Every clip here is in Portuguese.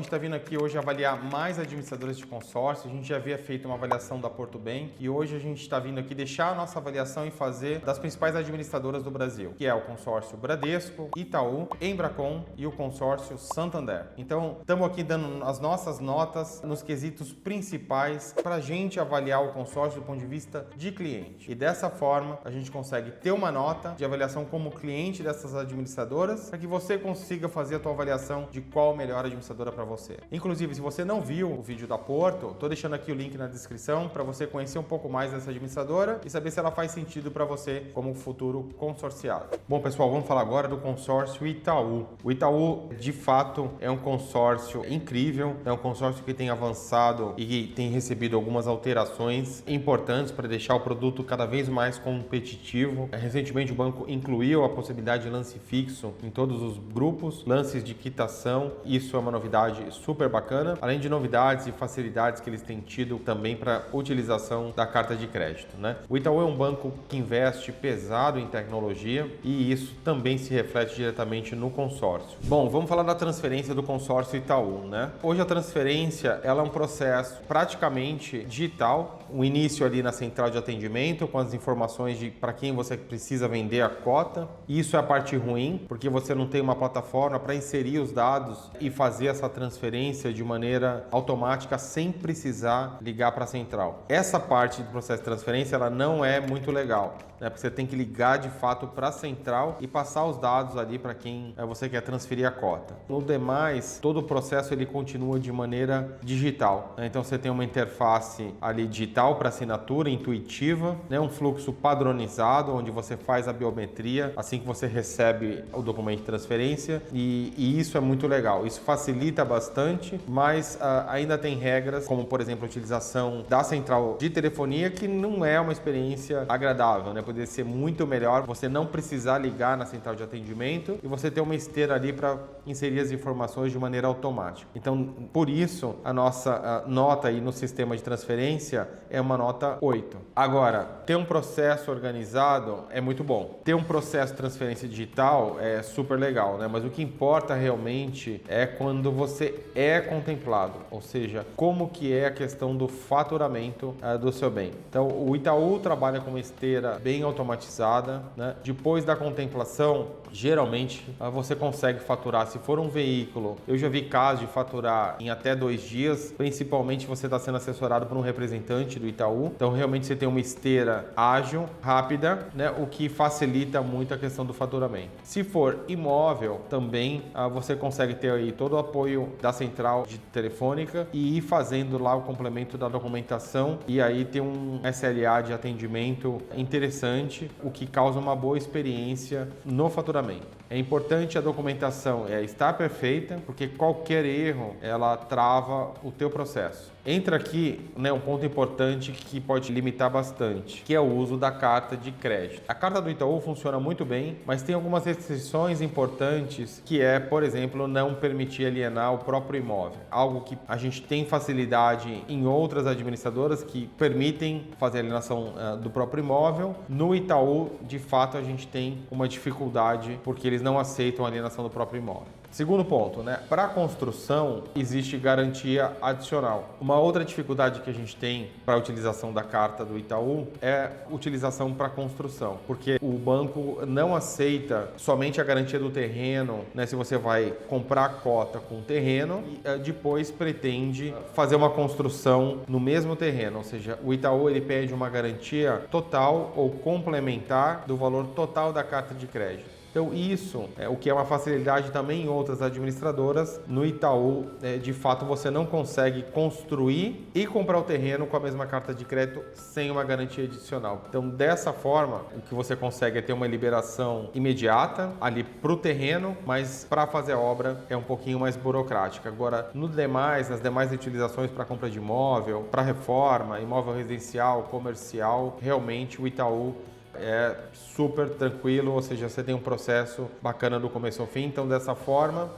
está vindo aqui hoje avaliar mais administradoras de consórcio. A gente já havia feito uma avaliação da Porto Bank e hoje a gente está vindo aqui deixar a nossa avaliação e fazer das principais administradoras do Brasil, que é o consórcio Bradesco, Itaú, Embracon e o consórcio Santander. Então, estamos aqui dando as nossas notas nos quesitos principais para a gente avaliar o consórcio do ponto de vista de cliente. E dessa forma, a gente consegue ter uma nota de avaliação como cliente dessas administradoras para que você consiga fazer a tua avaliação de qual a melhor administradora para você. Inclusive, se você não viu o vídeo da Porto, estou deixando aqui o link na descrição para você conhecer um pouco mais dessa administradora e saber se ela faz sentido para você como futuro consorciado. Bom, pessoal, vamos falar agora do consórcio Itaú. O Itaú, de fato, é um consórcio incrível, é um consórcio que tem avançado e tem recebido algumas alterações importantes para deixar o produto cada vez mais competitivo. Recentemente, o banco incluiu a possibilidade de lance fixo em todos os grupos, lances de quitação. Isso é uma novidade super bacana, além de novidades e facilidades que eles têm tido também para utilização da carta de crédito, né? O Itaú é um banco que investe pesado em tecnologia e isso também se reflete diretamente no consórcio. Bom, vamos falar da transferência do consórcio Itaú, né? Hoje a transferência ela é um processo praticamente digital, o início ali na central de atendimento com as informações de para quem você precisa vender a cota. Isso é a parte ruim, porque você não tem uma plataforma para inserir os dados e fazer essa transferência de maneira automática sem precisar ligar para a central. Essa parte do processo de transferência ela não é muito legal, né? Porque você tem que ligar de fato para a central e passar os dados ali para quem você quer transferir a cota. No demais, todo o processo ele continua de maneira digital, né? Então você tem uma interface ali digital para assinatura, intuitiva, né? Um fluxo padronizado onde você faz a biometria assim que você recebe o documento de transferência e isso é muito legal. Isso facilita bastante, mas ainda tem regras como, por exemplo, a utilização da central de telefonia que não é uma experiência agradável, né? Poderia ser muito melhor você não precisar ligar na central de atendimento e você ter uma esteira ali para inserir as informações de maneira automática. Então, por isso, a nossa nota aí no sistema de transferência é uma nota 8. Agora, ter um processo organizado é muito bom. Ter um processo de transferência digital é super legal, né? Mas o que importa realmente é quando você é contemplado, ou seja, como que é a questão do faturamento do seu bem. Então, o Itaú trabalha com uma esteira bem automatizada, né? Depois da contemplação, geralmente você consegue faturar. Se for um veículo, eu já vi casos de faturar em até 2 dias, principalmente você está sendo assessorado por um representante do Itaú. Então, realmente você tem uma esteira ágil, rápida, né? O que facilita muito a questão do faturamento. Se for imóvel, também você consegue ter aí todo o apoio da central de telefônica e ir fazendo lá o complemento da documentação e aí tem um SLA de atendimento interessante, o que causa uma boa experiência no faturamento. É importante a documentação estar perfeita, porque qualquer erro ela trava o teu processo. Entra aqui, né, um ponto importante que pode limitar bastante, que é o uso da carta de crédito. A carta do Itaú funciona muito bem, mas tem algumas restrições importantes, que é, por exemplo, não permitir alienar o próprio imóvel. Algo que a gente tem facilidade em outras administradoras que permitem fazer a alienação do próprio imóvel. No Itaú, de fato, a gente tem uma dificuldade porque eles não aceitam a alienação do próprio imóvel. Segundo ponto, né? Para a construção existe garantia adicional. Uma outra dificuldade que a gente tem para a utilização da carta do Itaú é utilização para construção, porque o banco não aceita somente a garantia do terreno, né? Se você vai comprar a cota com o terreno e depois pretende fazer uma construção no mesmo terreno, ou seja, o Itaú ele pede uma garantia total ou complementar do valor total da carta de crédito. Então isso é o que é uma facilidade também em outras administradoras. No Itaú, de fato, você não consegue construir e comprar o terreno com a mesma carta de crédito sem uma garantia adicional. Então, dessa forma, o que você consegue é ter uma liberação imediata ali para o terreno, mas para fazer a obra é um pouquinho mais burocrática. Agora, nas demais utilizações para compra de imóvel, para reforma, imóvel residencial, comercial, realmente o Itaú é super tranquilo, ou seja, você tem um processo bacana do começo ao fim. Então, dessa forma,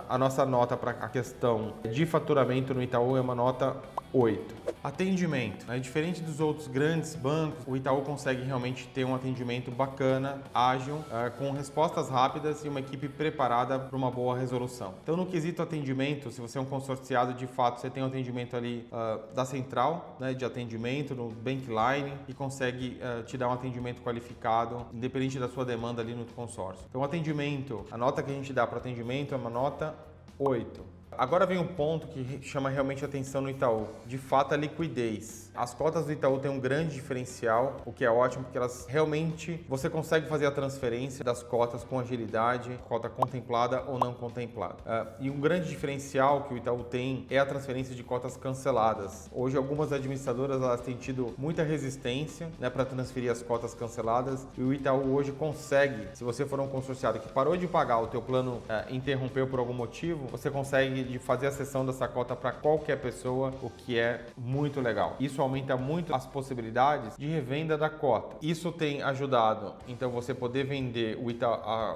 a nossa nota para a questão de faturamento no Itaú é uma nota 8. Atendimento. Diferente dos outros grandes bancos, o Itaú consegue realmente ter um atendimento bacana, ágil, com respostas rápidas e uma equipe preparada para uma boa resolução. Então, no quesito atendimento, se você é um consorciado, de fato, você tem um atendimento ali da central, de atendimento, no Bankline, e consegue te dar um atendimento qualificado, independente da sua demanda ali no consórcio. Então, o atendimento, a nota que a gente dá para o atendimento é uma nota 8. Agora vem um ponto que chama realmente a atenção no Itaú. De fato, a liquidez. As cotas do Itaú têm um grande diferencial, o que é ótimo, porque elas realmente, você consegue fazer a transferência das cotas com agilidade, cota contemplada ou não contemplada. E um grande diferencial que o Itaú tem é a transferência de cotas canceladas. Hoje, algumas administradoras elas têm tido muita resistência para transferir as cotas canceladas, e o Itaú hoje consegue, se você for um consorciado que parou de pagar, o teu plano interrompeu por algum motivo, você consegue de fazer a cessão dessa cota para qualquer pessoa, o que é muito legal. Isso aumenta muito as possibilidades de revenda da cota. Isso tem ajudado, então, você poder vender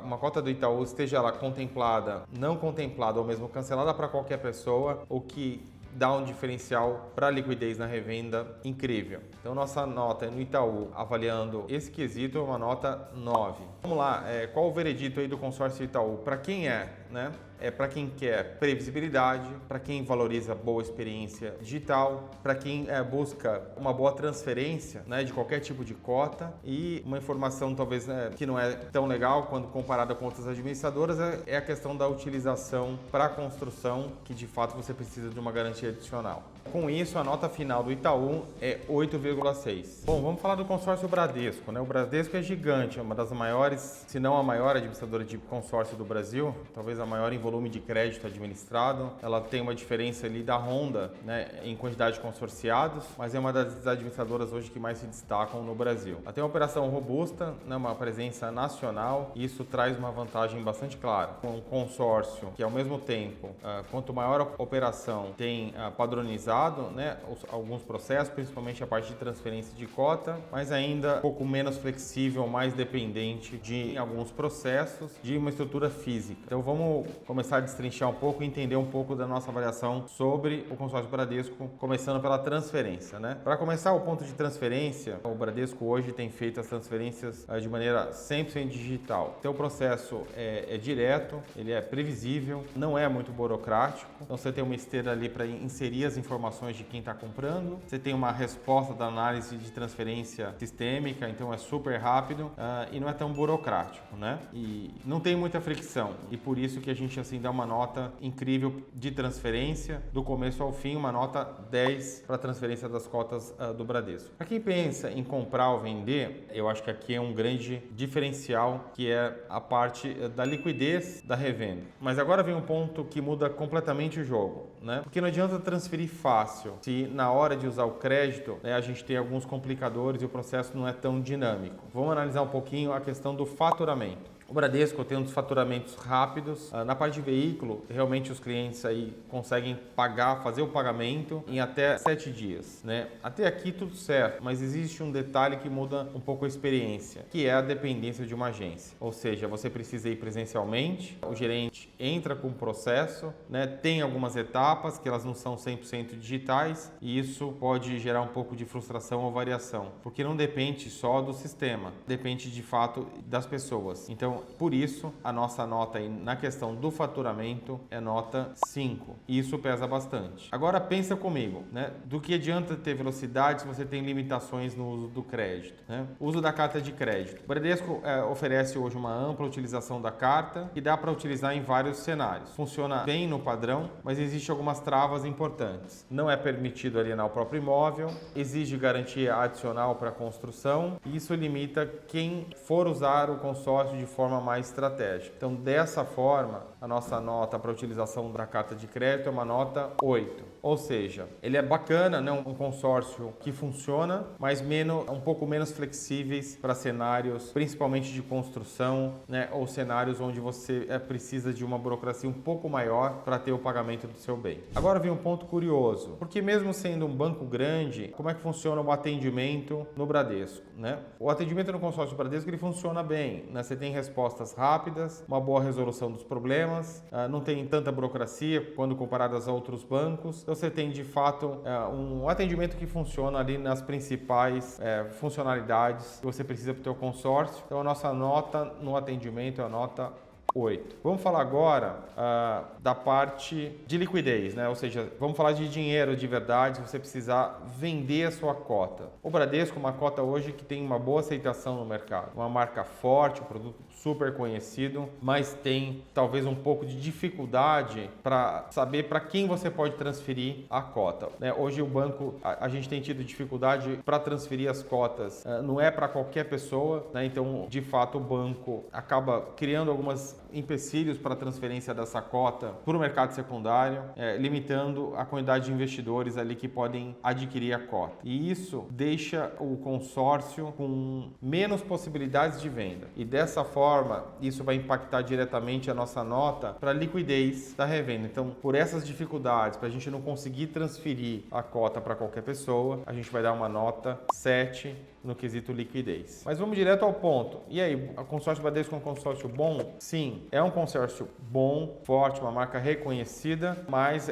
uma cota do Itaú, esteja ela contemplada, não contemplada ou mesmo cancelada para qualquer pessoa, o que dá um diferencial para a liquidez na revenda incrível. Então, nossa nota no Itaú, avaliando esse quesito, é uma nota 9. Vamos lá, qual o veredito aí do consórcio Itaú? Para quem é para quem quer previsibilidade, para quem valoriza boa experiência digital, para quem busca uma boa transferência de qualquer tipo de cota, e uma informação talvez que não é tão legal quando comparada com outras administradoras é a questão da utilização para a construção, que de fato você precisa de uma garantia adicional. Com isso, a nota final do Itaú é 8,6. Bom, vamos falar do consórcio Bradesco. O Bradesco é gigante, é uma das maiores, se não a maior administradora de consórcio do Brasil, talvez a maior em volume de crédito administrado. Ela tem uma diferença ali da Honda em quantidade de consorciados, mas é uma das administradoras hoje que mais se destacam no Brasil. Ela tem uma operação robusta, uma presença nacional, e isso traz uma vantagem bastante clara. Com um consórcio que, ao mesmo tempo, quanto maior a operação, tem padronizado alguns processos, principalmente a parte de transferência de cota, mas ainda um pouco menos flexível, mais dependente de alguns processos de uma estrutura física. Então, vamos começar a destrinchar um pouco e entender um pouco da nossa avaliação sobre o consórcio Bradesco, começando pela transferência. Para começar, o ponto de transferência, o Bradesco hoje tem feito as transferências de maneira 100% digital. Então, o processo é direto, ele é previsível, não é muito burocrático. Então, você tem uma esteira ali para inserir as informações de quem está comprando, você tem uma resposta da análise de transferência sistêmica, então é super rápido e não é tão burocrático, E não tem muita fricção, e por isso que a gente dá uma nota incrível de transferência, do começo ao fim, uma nota 10 para a transferência das cotas do Bradesco. Para quem pensa em comprar ou vender, eu acho que aqui é um grande diferencial, que é a parte da liquidez da revenda. Mas agora vem um ponto que muda completamente o jogo, Porque não adianta transferir fácil se na hora de usar o crédito a gente tem alguns complicadores e o processo não é tão dinâmico. Vamos analisar um pouquinho a questão do faturamento. O Bradesco tem um dos faturamentos rápidos. Na parte de veículo, realmente os clientes aí conseguem fazer o pagamento em até 7 dias, Até aqui tudo certo, mas existe um detalhe que muda um pouco a experiência, que é a dependência de uma agência. Ou seja, você precisa ir presencialmente, o gerente entra com o processo, tem algumas etapas que elas não são 100% digitais, e isso pode gerar um pouco de frustração ou variação, porque não depende só do sistema, depende de fato das pessoas. Então, por isso, a nossa nota aí na questão do faturamento é nota 5. E isso pesa bastante. Agora pensa comigo, Do que adianta ter velocidade se você tem limitações no uso do crédito, Uso da carta de crédito. O Bradesco oferece hoje uma ampla utilização da carta, que dá para utilizar em vários cenários. Funciona bem no padrão, mas existem algumas travas importantes. Não é permitido alienar o próprio imóvel, exige garantia adicional para a construção, e isso limita quem for usar o consórcio de forma mais estratégica. Então, dessa forma, a nossa nota para a utilização da carta de crédito é uma nota 8. Ou seja, ele é bacana, um consórcio que funciona, mas um pouco menos flexíveis para cenários, principalmente de construção, ou cenários onde você precisa de uma burocracia um pouco maior para ter o pagamento do seu bem. Agora vem um ponto curioso, porque mesmo sendo um banco grande, como é que funciona o atendimento no Bradesco? O atendimento no consórcio Bradesco ele funciona bem, Você tem resposta respostas rápidas, uma boa resolução dos problemas, não tem tanta burocracia quando comparadas a outros bancos. Então você tem de fato um atendimento que funciona ali nas principais funcionalidades que você precisa para o teu consórcio. Então a nossa nota no atendimento é a nota 8. Vamos falar agora da parte de liquidez, né? Ou seja, vamos falar de dinheiro de verdade, se você precisar vender a sua cota. O Bradesco é uma cota hoje que tem uma boa aceitação no mercado, uma marca forte, um produto super conhecido, mas tem talvez um pouco de dificuldade para saber para quem você pode transferir a cota, né? Hoje o banco, a gente tem tido dificuldade para transferir as cotas, não é para qualquer pessoa, né? Então, de fato, o banco acaba criando algumas empecilhos para a transferência dessa cota para o mercado secundário, limitando a quantidade de investidores ali que podem adquirir a cota. E isso deixa o consórcio com menos possibilidades de venda. E dessa forma, isso vai impactar diretamente a nossa nota para a liquidez da revenda. Então, por essas dificuldades, para a gente não conseguir transferir a cota para qualquer pessoa, a gente vai dar uma nota 7 no quesito liquidez. Mas vamos direto ao ponto. E aí, o consórcio Bradesco é um consórcio bom? Sim, é um consórcio bom, forte, uma marca reconhecida, mas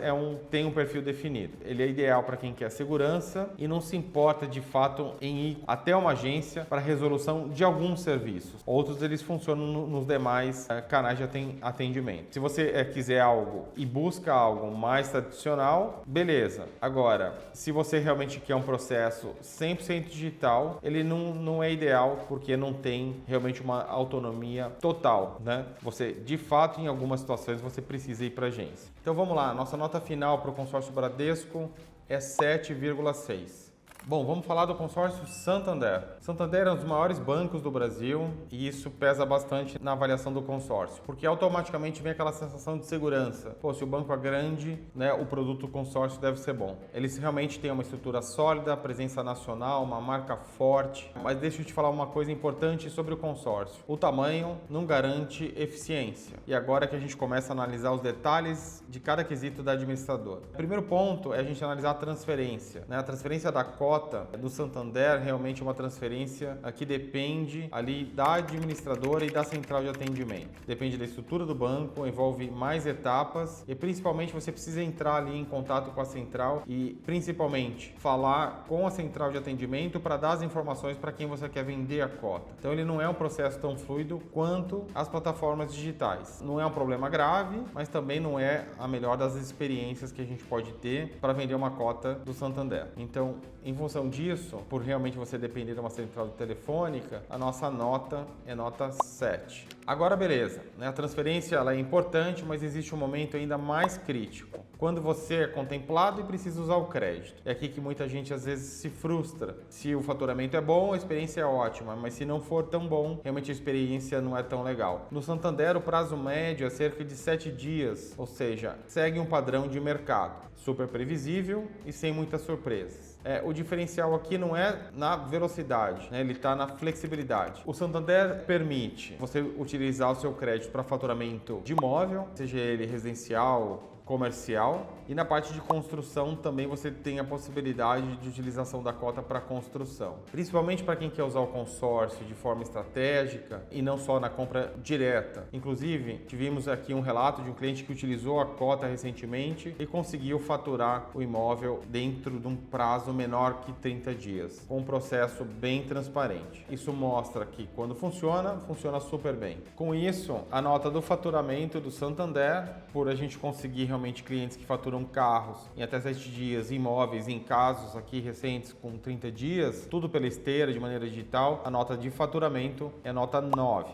tem um perfil definido. Ele é ideal para quem quer segurança e não se importa de fato em ir até uma agência para resolução de alguns serviços. Outros eles funcionam nos demais canais de atendimento. Se você quiser algo e busca algo mais tradicional, beleza. Agora, se você realmente quer um processo 100% digital, ele não é ideal porque não tem realmente uma autonomia total, né? Você, de fato, em algumas situações, você precisa ir para a agência. Então vamos lá, nossa nota final para o consórcio Bradesco é 7,6. Bom, vamos falar do consórcio Santander. Santander é um dos maiores bancos do Brasil e isso pesa bastante na avaliação do consórcio, porque automaticamente vem aquela sensação de segurança. Pô, se o banco é grande, né, o produto do consórcio deve ser bom. Eles realmente têm uma estrutura sólida, presença nacional, uma marca forte, mas deixa eu te falar uma coisa importante sobre o consórcio. O tamanho não garante eficiência. E agora que a gente começa a analisar os detalhes de cada quesito da administradora. O primeiro ponto é a gente analisar a transferência, né? A transferência da cota do Santander realmente é uma transferência que depende ali da administradora e da central de atendimento. Depende da estrutura do banco, envolve mais etapas e principalmente você precisa entrar ali em contato com a central e principalmente falar com a central de atendimento para dar as informações para quem você quer vender a cota. Então ele não é um processo tão fluido quanto as plataformas digitais. Não é um problema grave, mas também não é a melhor das experiências que a gente pode ter para vender uma cota do Santander. Então, em função disso, por realmente você depender de uma central telefônica, a nossa nota é nota 7. Agora, beleza, né? A transferência ela é importante, mas existe um momento ainda mais crítico. Quando você é contemplado e precisa usar o crédito. É aqui que muita gente às vezes se frustra. Se o faturamento é bom, a experiência é ótima, mas se não for tão bom, realmente a experiência não é tão legal. No Santander, o prazo médio é cerca de 7 dias, ou seja, segue um padrão de mercado. Super previsível e sem muitas surpresas. O diferencial aqui não é na velocidade, né? Ele está na flexibilidade. O Santander permite você utilizar o seu crédito para faturamento de imóvel, seja ele residencial, comercial, e na parte de construção também você tem a possibilidade de utilização da cota para construção, principalmente para quem quer usar o consórcio de forma estratégica e não só na compra direta. Inclusive, tivemos aqui um relato de um cliente que utilizou a cota recentemente e conseguiu faturar o imóvel dentro de um prazo menor que 30 dias, com um processo bem transparente. Isso mostra que quando funciona super bem. Com isso, a nota do faturamento do Santander, por a gente conseguir realmente clientes que faturam carros em até 7 dias, imóveis em casos aqui recentes com 30 dias, tudo pela esteira de maneira digital, a nota de faturamento é nota 9.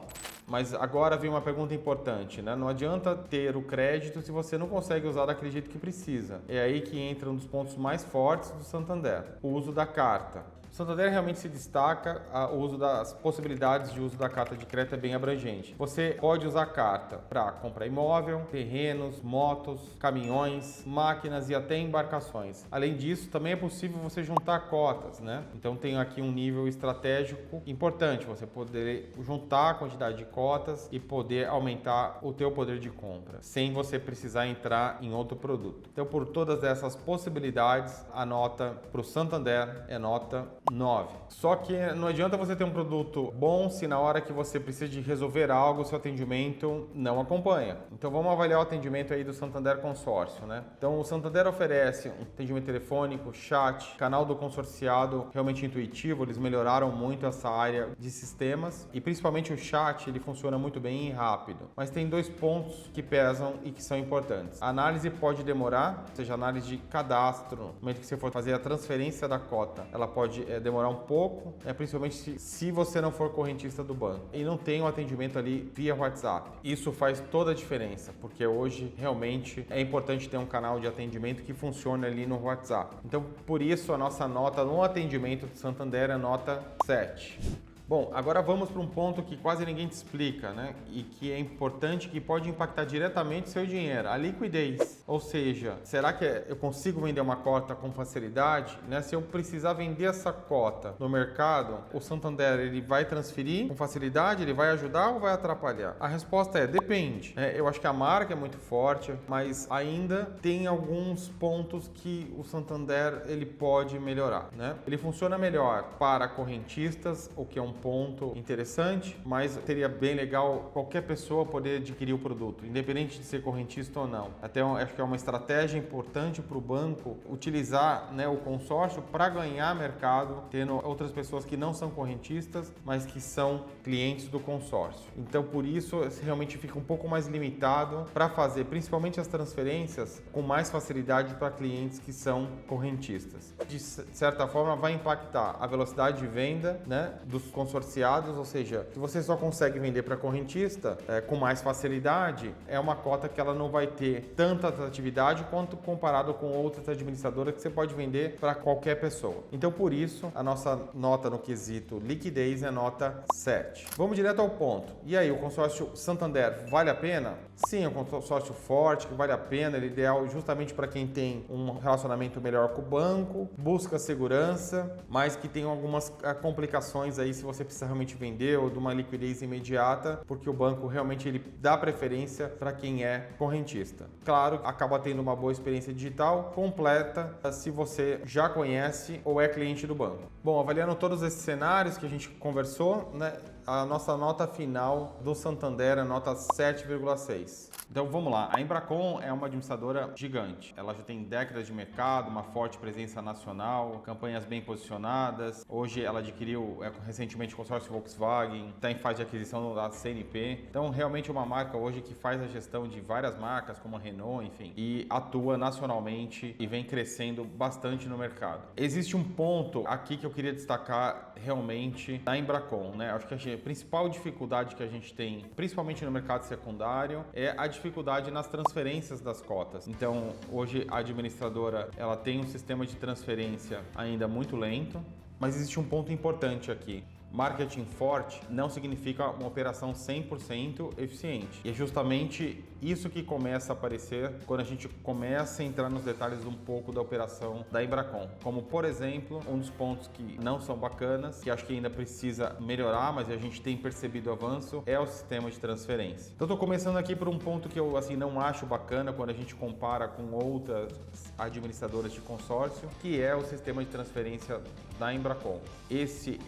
Mas agora vem uma pergunta importante, né? Não adianta ter o crédito se você não consegue usar daquele jeito que precisa. É aí que entra um dos pontos mais fortes do Santander, o uso da carta. O Santander realmente se destaca, o uso das possibilidades de uso da carta de crédito é bem abrangente. Você pode usar a carta para comprar imóvel, terrenos, motos, caminhões, máquinas e até embarcações. Além disso, também é possível você juntar cotas, né? Então tem aqui um nível estratégico importante, você poder juntar a quantidade de cotas e poder aumentar o teu poder de compra, sem você precisar entrar em outro produto. Então, por todas essas possibilidades, a nota para o Santander é nota 9. Só que não adianta você ter um produto bom se na hora que você precisa de resolver algo, o seu atendimento não acompanha. Então vamos avaliar o atendimento aí do Santander Consórcio, né? Então o Santander oferece um atendimento telefônico, chat, canal do consorciado realmente intuitivo, eles melhoraram muito essa área de sistemas e principalmente o chat, ele funciona muito bem e rápido. Mas tem 2 pontos que pesam e que são importantes. A análise pode demorar, ou seja, a análise de cadastro, no momento que você for fazer a transferência da cota, ela pode demorar um pouco, principalmente se você não for correntista do banco e não tem o atendimento ali via WhatsApp. Isso faz toda a diferença, porque hoje realmente é importante ter um canal de atendimento que funcione ali no WhatsApp. Então, por isso a nossa nota no atendimento do Santander é nota 7. Bom, agora vamos para um ponto que quase ninguém te explica, né? E que é importante, que pode impactar diretamente seu dinheiro, a liquidez. Ou seja, será que eu consigo vender uma cota com facilidade? Né? Se eu precisar vender essa cota no mercado, o Santander ele vai transferir com facilidade, ele vai ajudar ou vai atrapalhar? A resposta é depende. Eu acho que a marca é muito forte, mas ainda tem alguns pontos que o Santander ele pode melhorar, né? Ele funciona melhor para correntistas, o que é um ponto interessante, mas seria bem legal qualquer pessoa poder adquirir o produto, independente de ser correntista ou não. Até acho que é uma estratégia importante para o banco utilizar, né, o consórcio para ganhar mercado, tendo outras pessoas que não são correntistas, mas que são clientes do consórcio. Então, por isso, realmente fica um pouco mais limitado para fazer, principalmente as transferências, com mais facilidade para clientes que são correntistas. De certa forma, vai impactar a velocidade de venda, né, dos consorciados, ou seja, se você só consegue vender para correntista com mais facilidade, é uma cota que ela não vai ter tanta atratividade quanto comparado com outras administradoras que você pode vender para qualquer pessoa. Então, por isso, a nossa nota no quesito liquidez é nota 7. Vamos direto ao ponto. E aí, o consórcio Santander vale a pena? Sim, é um consórcio forte, que vale a pena, ele é ideal justamente para quem tem um relacionamento melhor com o banco, busca segurança, mas que tem algumas complicações aí se você precisa realmente vender ou de uma liquidez imediata, porque o banco realmente ele dá preferência para quem é correntista. Claro, acaba tendo uma boa experiência digital completa se você já conhece ou é cliente do banco. Bom, avaliando todos esses cenários que a gente conversou, né, a nossa nota final do Santander é nota 7,6. Então vamos lá, a Embracon é uma administradora gigante. Ela já tem décadas de mercado, uma forte presença nacional, campanhas bem posicionadas. Hoje ela adquiriu recentemente o consórcio Volkswagen, está em fase de aquisição da CNP. Então realmente é uma marca hoje que faz a gestão de várias marcas, como a Renault, enfim, e atua nacionalmente e vem crescendo bastante no mercado. Existe um ponto aqui que eu queria destacar realmente na Embracon, né? Acho que a principal dificuldade que a gente tem, principalmente no mercado secundário, é a dificuldade nas transferências das cotas. Então, hoje a administradora, ela tem um sistema de transferência ainda muito lento, mas existe um ponto importante aqui. Marketing forte não significa uma operação 100% eficiente. E é justamente isso que começa a aparecer quando a gente começa a entrar nos detalhes um pouco da operação da Embracon. Como, por exemplo, um dos pontos que não são bacanas, que acho que ainda precisa melhorar, mas a gente tem percebido avanço, é o sistema de transferência. Então, estou começando aqui por um ponto que eu não acho bacana quando a gente compara com outras administradoras de consórcio, que é o sistema de transferência da Embracon. Esse,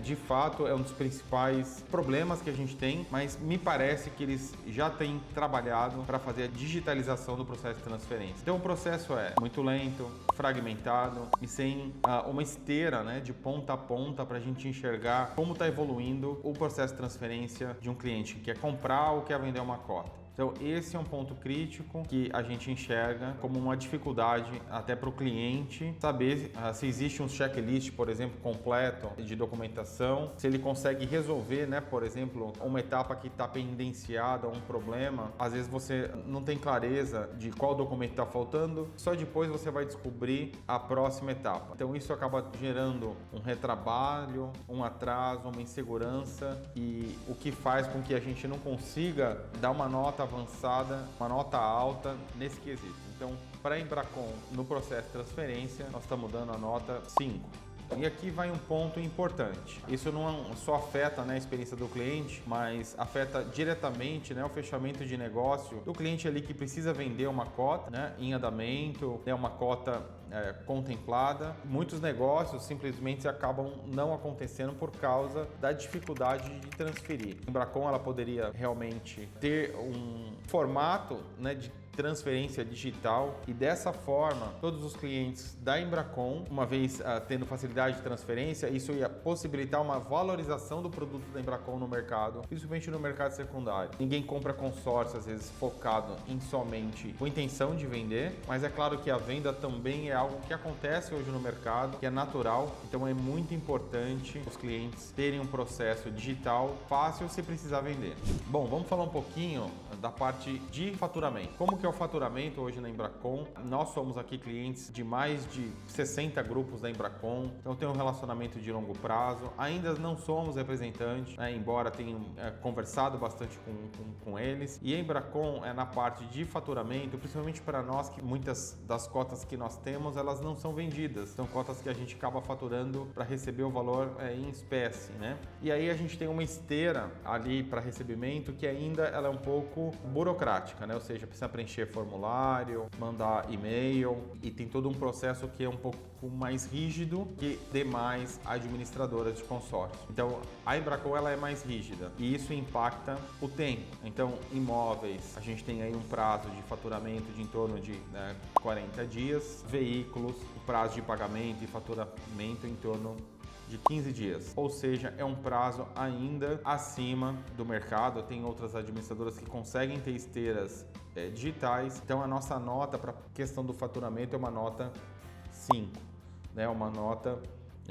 de fato, é um dos principais problemas que a gente tem, mas me parece que eles já têm trabalhado para fazer a digitalização do processo de transferência. Então o processo é muito lento, fragmentado e sem uma esteira, né, de ponta a ponta para a gente enxergar como está evoluindo o processo de transferência de um cliente que quer comprar ou quer vender uma cota. Então, esse é um ponto crítico que a gente enxerga como uma dificuldade até para o cliente saber se existe um checklist, por exemplo, completo de documentação, se ele consegue resolver, né, por exemplo, uma etapa que está pendenciada, um problema. Às vezes você não tem clareza de qual documento está faltando, só depois você vai descobrir a próxima etapa. Então, isso acaba gerando um retrabalho, um atraso, uma insegurança e o que faz com que a gente não consiga dar uma nota avançada, uma nota alta nesse quesito. Então, para a Embracon, no processo de transferência, nós estamos dando a nota 5. E aqui vai um ponto importante. Isso não só afeta, né, a experiência do cliente, mas afeta diretamente, né, o fechamento de negócio do cliente ali que precisa vender uma cota, né, em andamento, né, uma cota contemplada. Muitos negócios simplesmente acabam não acontecendo por causa da dificuldade de transferir. A Embracon ela poderia realmente ter um formato, né, de transferência digital e dessa forma todos os clientes da Embracon, uma vez tendo facilidade de transferência, isso ia possibilitar uma valorização do produto da Embracon no mercado, principalmente no mercado secundário. Ninguém compra consórcio às vezes focado em somente com intenção de vender, mas é claro que a venda também é algo que acontece hoje no mercado, que é natural, então é muito importante os clientes terem um processo digital fácil se precisar vender. Bom, vamos falar um pouquinho da parte de faturamento. Como que é o faturamento hoje na Embracon? Nós somos aqui clientes de mais de 60 grupos da Embracon, então tem um relacionamento de longo prazo. Ainda não somos representantes, né, embora tenham conversado bastante com eles. E a Embracon na parte de faturamento, principalmente para nós, que muitas das cotas que nós temos, elas não são vendidas. São cotas que a gente acaba faturando para receber o valor em espécie, né? E aí a gente tem uma esteira ali para recebimento que ainda ela é um pouco burocrática, né? Ou seja, precisa preencher formulário, mandar e-mail e tem todo um processo que é um pouco mais rígido que demais administradoras de consórcio. Então, a Embracon ela é mais rígida e isso impacta o tempo. Então, imóveis, a gente tem aí um prazo de faturamento de em torno de 40 dias, veículos, o prazo de pagamento e faturamento em torno de 15 dias, ou seja, é um prazo ainda acima do mercado. Tem outras administradoras que conseguem ter esteiras digitais, então a nossa nota para a questão do faturamento é uma nota 5, né? Uma nota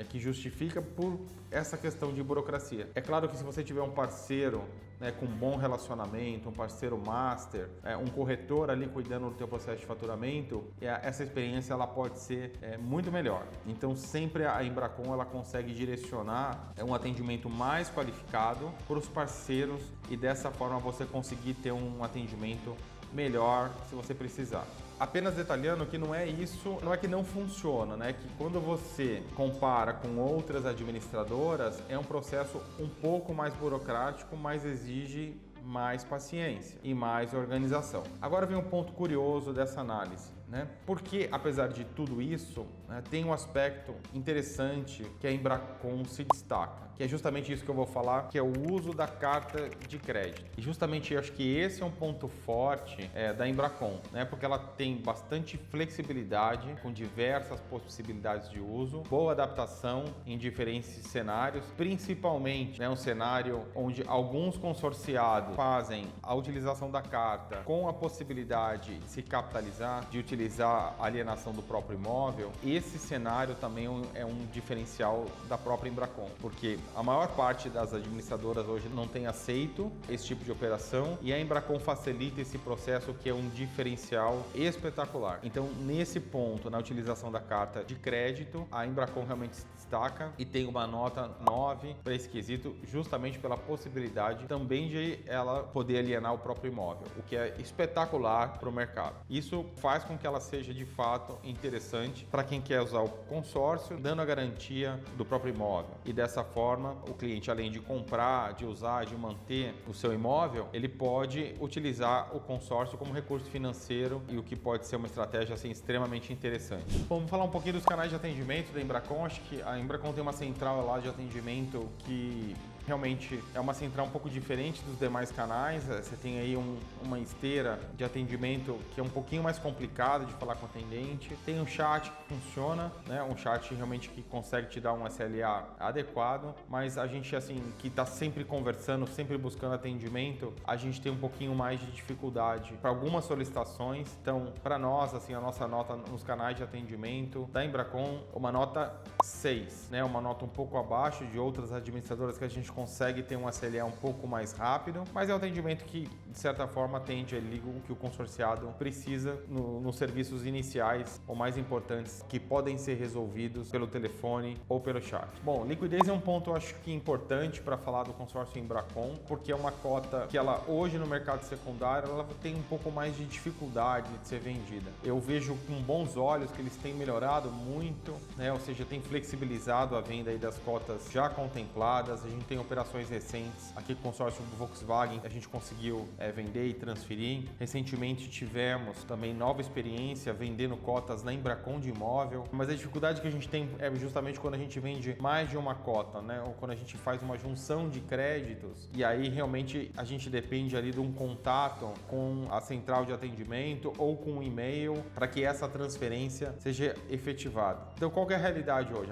que justifica por essa questão de burocracia. É claro que se você tiver um parceiro, né, com bom relacionamento, um parceiro master, um corretor ali cuidando do teu processo de faturamento, essa experiência ela pode ser muito melhor. Então sempre a Embracon ela consegue direcionar um atendimento mais qualificado para os parceiros e dessa forma você conseguir ter um atendimento melhor se você precisar. Apenas detalhando que não é isso, não é que não funciona, né? Que quando você compara com outras administradoras, é um processo um pouco mais burocrático, mas exige mais paciência e mais organização. Agora vem um ponto curioso dessa análise, né? Porque, apesar de tudo isso, né, tem um aspecto interessante que a Embracon se destaca, que é justamente isso que eu vou falar, que é o uso da carta de crédito. E justamente eu acho que esse é um ponto forte da Embracon, né? Porque ela tem bastante flexibilidade, com diversas possibilidades de uso, boa adaptação em diferentes cenários, principalmente, né, um cenário onde alguns consorciados fazem a utilização da carta com a possibilidade de se capitalizar, de utilizar a alienação do próprio imóvel. Esse cenário também é um diferencial da própria Embracon, porque a maior parte das administradoras hoje não tem aceito esse tipo de operação e a Embracon facilita esse processo, que é um diferencial espetacular. Então, nesse ponto, na utilização da carta de crédito, a Embracon realmente se destaca e tem uma nota 9 para esse quesito, justamente pela possibilidade também de ela poder alienar o próprio imóvel, o que é espetacular para o mercado. Isso faz com que ela seja de fato interessante para quem quer usar o consórcio, dando a garantia do próprio imóvel. E dessa forma, o cliente, além de comprar, de usar, de manter o seu imóvel, ele pode utilizar o consórcio como recurso financeiro, e o que pode ser uma estratégia assim extremamente interessante. Bom, vamos falar um pouquinho dos canais de atendimento da Embracon. Acho que a Embracon tem uma central lá de atendimento que realmente é uma central um pouco diferente dos demais canais. Você tem aí uma esteira de atendimento que é um pouquinho mais complicado de falar com o atendente. Tem um chat que funciona, né? Um chat realmente que consegue te dar um SLA adequado, mas a gente, assim, que está sempre conversando, sempre buscando atendimento, a gente tem um pouquinho mais de dificuldade para algumas solicitações. Então, para nós, assim, a nossa nota nos canais de atendimento da Embracon, uma nota 6, né? Uma nota um pouco abaixo de outras administradoras que a gente consegue ter um SLA um pouco mais rápido, mas é um atendimento que de certa forma atende ali o que o consorciado precisa nos serviços iniciais ou mais importantes que podem ser resolvidos pelo telefone ou pelo chat. Bom, liquidez é um ponto, eu acho que importante para falar do consórcio Embracon, porque é uma cota que ela hoje no mercado secundário ela tem um pouco mais de dificuldade de ser vendida. Eu vejo com bons olhos que eles têm melhorado muito, né? Ou seja, tem flexibilizado a venda aí das cotas já contempladas. A gente tem operações recentes aqui com o consórcio do Volkswagen, a gente conseguiu vender e transferir. Recentemente tivemos também nova experiência vendendo cotas na Embracon de imóvel, mas a dificuldade que a gente tem é justamente quando a gente vende mais de uma cota, né? Ou quando a gente faz uma junção de créditos e aí realmente a gente depende ali de um contato com a central de atendimento ou com um e-mail para que essa transferência seja efetivada. Então, qual que é a realidade hoje?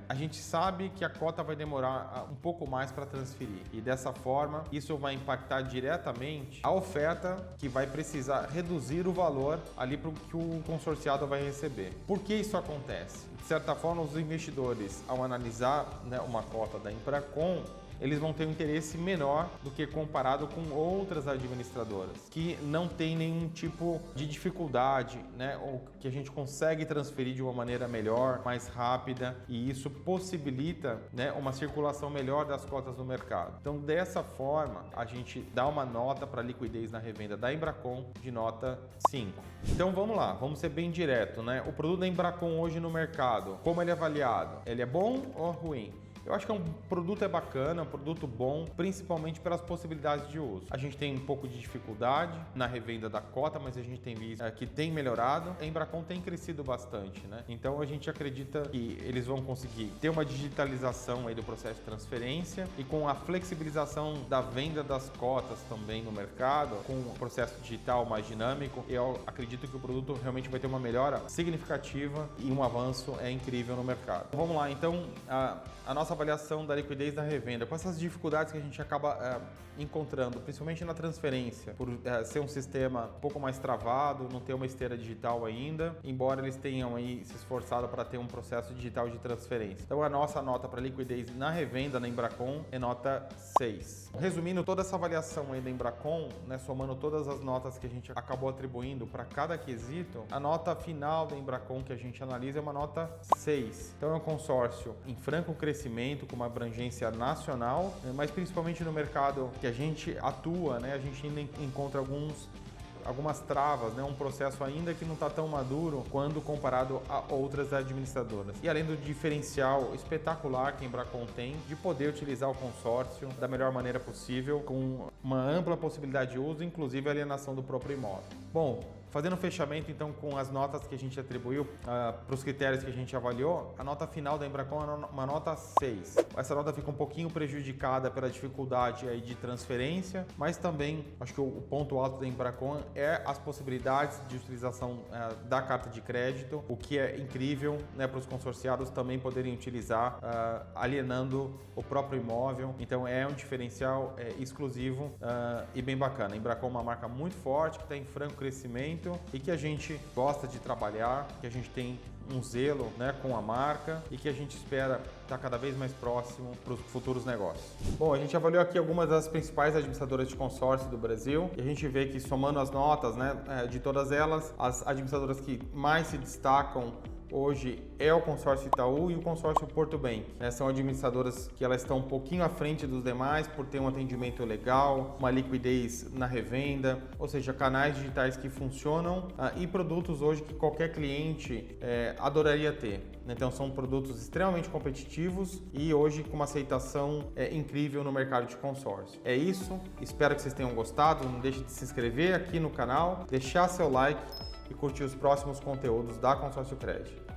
A gente sabe que a cota vai demorar um pouco mais para transferir e dessa forma isso vai impactar diretamente a oferta que vai precisar reduzir o valor ali para o que o consorciado vai receber. Por que isso acontece? De certa forma, os investidores, ao analisar, né, uma cota da Embracon, eles vão ter um interesse menor do que comparado com outras administradoras que não tem nenhum tipo de dificuldade, né, ou que a gente consegue transferir de uma maneira melhor, mais rápida, e isso possibilita, né, uma circulação melhor das cotas no mercado. Então, dessa forma, a gente dá uma nota para liquidez na revenda da Embracon de nota 5. Então, vamos lá, vamos ser bem direto, né? O produto da Embracon hoje no mercado, como ele é avaliado? Ele é bom ou ruim? Eu acho que um produto é bacana, um produto bom, principalmente pelas possibilidades de uso. A gente tem um pouco de dificuldade na revenda da cota, mas a gente tem visto que tem melhorado. A Embracon tem crescido bastante, né? Então a gente acredita que eles vão conseguir ter uma digitalização aí do processo de transferência e com a flexibilização da venda das cotas também no mercado, com o processo digital mais dinâmico, eu acredito que o produto realmente vai ter uma melhora significativa e um avanço incrível no mercado. Vamos lá, então a nossa avaliação da liquidez da revenda, com essas dificuldades que a gente acaba encontrando, principalmente na transferência, por ser um sistema um pouco mais travado, não ter uma esteira digital ainda, embora eles tenham aí se esforçado para ter um processo digital de transferência. Então a nossa nota para liquidez na revenda na Embracon é nota 6. Resumindo toda essa avaliação aí da Embracon, né, somando todas as notas que a gente acabou atribuindo para cada quesito, a nota final da Embracon que a gente analisa é uma nota 6. Então é um consórcio em franco crescimento, com uma abrangência nacional, mas principalmente no mercado que a gente atua, né, a gente ainda encontra algumas travas, né? Um processo ainda que não está tão maduro quando comparado a outras administradoras. E além do diferencial espetacular que a Embracon tem de poder utilizar o consórcio da melhor maneira possível, com uma ampla possibilidade de uso, inclusive a alienação do próprio imóvel. Bom, fazendo um fechamento então com as notas que a gente atribuiu para os critérios que a gente avaliou, a nota final da Embracon é uma nota 6. Essa nota fica um pouquinho prejudicada pela dificuldade aí de transferência, mas também acho que o ponto alto da Embracon é as possibilidades de utilização da carta de crédito, o que é incrível, né, para os consorciados também poderem utilizar alienando o próprio imóvel. Então é um diferencial exclusivo e bem bacana. A Embracon é uma marca muito forte, que está em franco crescimento e que a gente gosta de trabalhar, que a gente tem um zelo, né, com a marca e que a gente espera estar cada vez mais próximo para os futuros negócios. Bom, a gente avaliou aqui algumas das principais administradoras de consórcio do Brasil e a gente vê que, somando as notas, né, de todas elas, as administradoras que mais se destacam hoje é o consórcio Itaú e o consórcio Porto Bank. São administradoras que elas estão um pouquinho à frente dos demais por ter um atendimento legal, uma liquidez na revenda, ou seja, canais digitais que funcionam e produtos hoje que qualquer cliente adoraria ter. Então são produtos extremamente competitivos e hoje com uma aceitação incrível no mercado de consórcio. É isso, espero que vocês tenham gostado. Não deixe de se inscrever aqui no canal, deixar seu like e curtir os próximos conteúdos da Consórcio Cred.